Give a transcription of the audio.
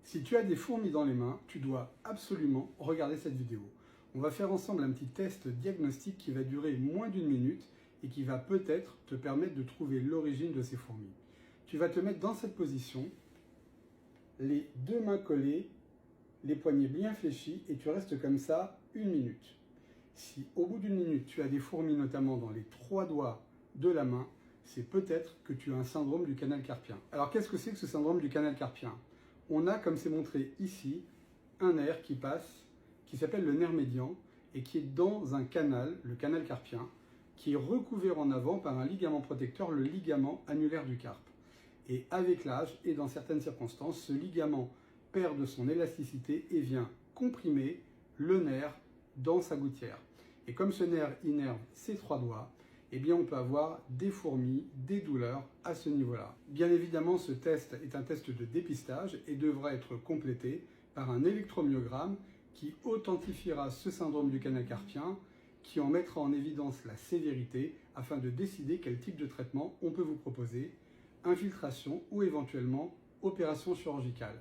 Si tu as des fourmis dans les mains, tu dois absolument regarder cette vidéo. On va faire ensemble un petit test diagnostic qui va durer moins d'1 minute et qui va peut-être te permettre de trouver l'origine de ces fourmis. Tu vas te mettre dans cette position, les deux mains collées, les poignets bien fléchis et tu restes comme ça 1 minute. Si au bout d'1 minute tu as des fourmis notamment dans les 3 doigts de la main, c'est peut-être que tu as un syndrome du canal carpien. Alors qu'est-ce que c'est que ce syndrome du canal carpien? On a, comme c'est montré ici, un nerf qui passe, qui s'appelle le nerf médian et qui est dans un canal, le canal carpien, qui est recouvert en avant par un ligament protecteur, le ligament annulaire du carpe. Et avec l'âge et dans certaines circonstances, ce ligament perd de son élasticité et vient comprimer le nerf dans sa gouttière. Et comme ce nerf innerve ses 3 doigts, eh bien on peut avoir des fourmis, des douleurs à ce niveau-là. Bien évidemment, ce test est un test de dépistage et devra être complété par un électromyogramme qui authentifiera ce syndrome du canal carpien, qui en mettra en évidence la sévérité afin de décider quel type de traitement on peut vous proposer, infiltration ou éventuellement opération chirurgicale.